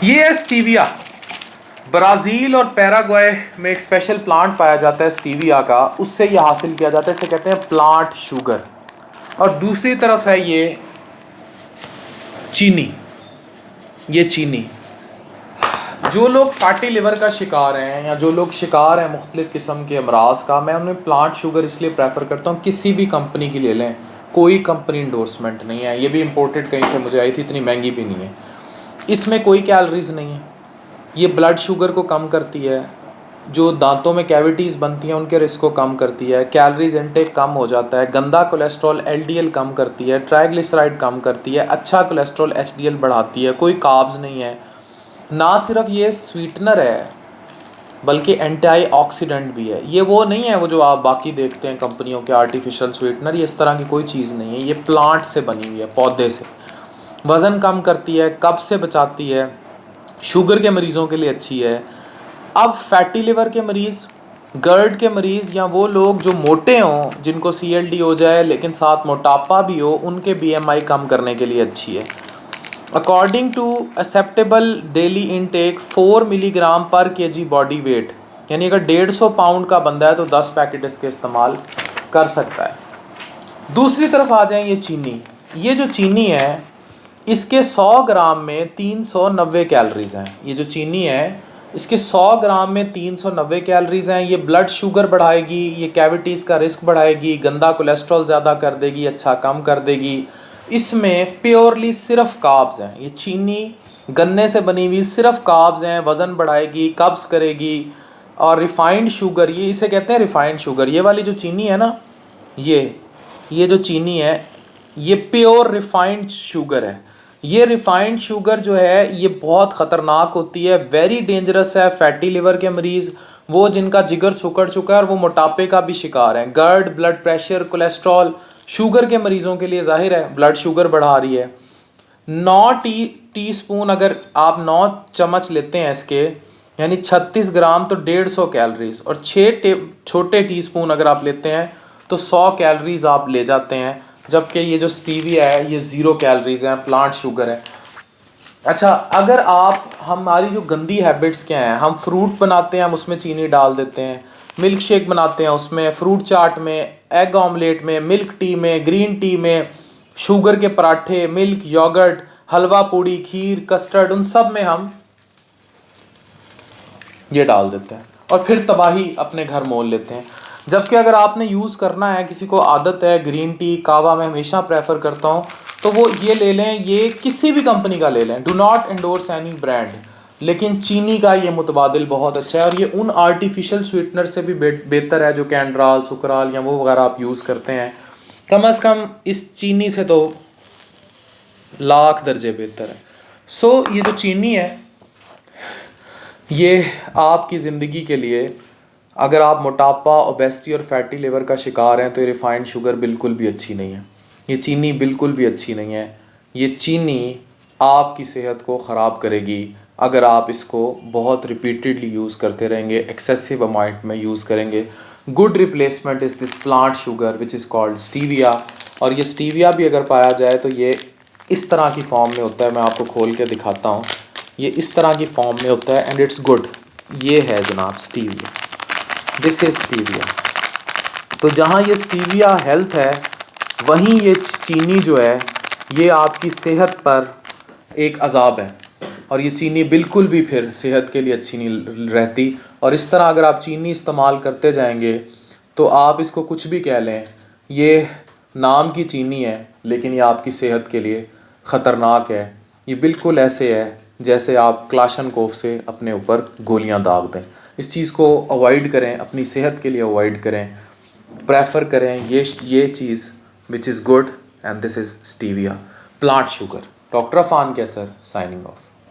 ये है stevia. Brazil और पैराग्वे में एक स्पेशल प्लांट पाया जाता है स्टीविया का, उससे ये हासिल किया जाता है, इसे कहते हैं प्लांट शुगर। और दूसरी तरफ है ये चीनी। ये चीनी, जो लोग फैटी लिवर का शिकार हैं या जो लोग शिकार हैं मुख्तलिफ़ किस्म के अमराज का, मैं उन्हें प्लांट शुगर इसलिए प्रेफर करता हूँ, किसी भी कंपनी की ले लें, कोई कंपनी इंडोर्समेंट नहीं है, ये भी इंपोर्टेड कहीं से मुझे आई थी, इतनी महंगी भी नहीं है, इसमें कोई कैलोरीज नहीं है, ये ब्लड शुगर को कम करती है, जो दांतों में कैविटीज़ बनती हैं उनके रिस्क को कम करती है, कैलोरीज इनटेक कम हो जाता है, गंदा कोलेस्ट्रॉल एलडीएल कम करती है, ट्राइग्लिसराइड कम करती है, अच्छा कोलेस्ट्रॉल एचडीएल बढ़ाती है, कोई कार्ब्स नहीं है, ना सिर्फ ये स्वीटनर है बल्कि एंटीऑक्सीडेंट भी है। ये वो नहीं है वो जो आप बाकी देखते हैं कंपनियों के आर्टिफिशियल स्वीटनर, ये इस तरह की कोई चीज़ नहीं है, ये प्लांट से बनी हुई है, पौधे से। वज़न कम करती है, कब्ज़ से बचाती है, शुगर के मरीज़ों के लिए अच्छी है। अब फैटी लिवर के मरीज़, गर्ड के मरीज़, या वो लोग जो मोटे हों जिनको सीएलडी हो जाए लेकिन साथ मोटापा भी हो, उनके बीएमआई कम करने के लिए अच्छी है। According to acceptable daily intake 4 milligram per KG body weight, यानी अगर 150 पाउंड का बंदा है तो 10 पैकेट इसके इस्तेमाल कर सकता है। दूसरी तरफ आ जाए ये चीनी। ये जो चीनी है इसके 100 ग्राम में 390 कैलोरीज़ हैं। ये जो चीनी है इसके 100 ग्राम में 390 कैलोरीज़ हैं। ये ब्लड शुगर बढ़ाएगी, ये कैविटीज़ का रिस्क बढ़ाएगी, गंदा कोलेस्ट्रॉल ज़्यादा कर देगी, अच्छा कम कर देगी। इसमें प्योरली सिर्फ कार्ब्स हैं। ये चीनी गन्ने से बनी हुई सिर्फ कार्ब्स हैं, वज़न बढ़ाएगी, कब्ज़ करेगी। और रिफ़ाइंड शुगर, ये इसे कहते हैं रिफ़ाइंड शुगर। ये वाली जो चीनी है ना, ये जो चीनी है ये प्योर रिफ़ाइंड शुगर है। ये रिफ़ाइंड शुगर जो है ये बहुत ख़तरनाक होती है, वेरी डेंजरस है। फैटी लिवर के मरीज़, वो जिनका जिगर सिकुड़ चुका है और वो मोटापे का भी शिकार है, गर्ड, ब्लड प्रेशर, कोलेस्ट्रॉल, शुगर के मरीज़ों के लिए ज़ाहिर है ब्लड शुगर बढ़ा रही है। 9 टीस्पून अगर आप 9 चम्मच लेते हैं इसके, यानी 36 ग्राम तो 150 कैलोरीज़, और 6 छोटे टीस्पून अगर आप लेते हैं तो 100 कैलोरीज़ आप ले जाते हैं। जबकि ये जो स्टीविया है ये 0 कैलोरीज़ हैं, प्लांट शुगर है। अच्छा, अगर आप, हमारी जो गंदी हैबिट्स क्या हैं, हम फ्रूट बनाते हैं, हम उसमें चीनी डाल देते हैं, मिल्क शेक बनाते हैं उसमें, फ्रूट चाट में, एग ऑमलेट में, मिल्क टी में, ग्रीन टी में, शुगर के पराठे, मिल्क, योगर्ट, हलवा पूड़ी, खीर, कस्टर्ड, उन सब में हम ये डाल देते हैं और फिर तबाही अपने घर मोल लेते हैं। जबकि अगर आपने यूज़ करना है, किसी को आदत है ग्रीन टी, कावा, मैं हमेशा प्रेफर करता हूँ, तो वो ये ले लें, ये किसी भी कंपनी का ले लें, do not endorse any brand, लेकिन चीनी का ये मुतबादिल बहुत अच्छा है। और ये उन आर्टिफिशियल स्वीटनर से भी बेहतर है जो कैंड्राल, सुकराल या वो वगैरह आप यूज़ करते हैं। कम अज़ कम इस चीनी से तो लाख दर्जे बेहतर है। सो ये जो चीनी है ये आपकी ज़िंदगी के लिए, अगर आप मोटापा, ओबेसिटी और फैटी लिवर का शिकार हैं, तो ये रिफ़ाइंड शुगर बिल्कुल भी अच्छी नहीं है, ये चीनी बिल्कुल भी अच्छी नहीं है। ये चीनी आपकी सेहत को ख़राब करेगी अगर आप इसको बहुत रिपीटेडली यूज़ करते रहेंगे, एक्सेसिव अमाउंट में यूज़ करेंगे। Good replacement is this plant sugar which is called stevia. और ये स्टीविया भी अगर पाया जाए तो ये इस तरह की फॉर्म में होता है, मैं आपको खोल के दिखाता हूँ, ये इस तरह की फॉर्म में होता है एंड इट्स गुड। ये है जनाब स्टीविया, दिस इज स्टीविया। तो जहाँ ये स्टीविया हेल्थ है, वहीं ये चीनी जो है ये आपकी सेहत पर एक अजाब है, और ये चीनी बिल्कुल भी फिर सेहत के लिए अच्छी नहीं रहती। और इस तरह अगर आप चीनी इस्तेमाल करते जाएंगे तो आप इसको कुछ भी कह लें, ये नाम की चीनी है लेकिन ये आपकी सेहत के लिए ख़तरनाक है। ये बिल्कुल ऐसे है जैसे आप क्लाशनकोफ से अपने ऊपर गोलियां दाग दें। इस चीज़ को अवॉइड करें, अपनी सेहत के लिए अवॉइड करें, प्रेफर करें ये चीज़ which is good, and this is stevia plant sugar. Doctor Afan Kaiser signing of.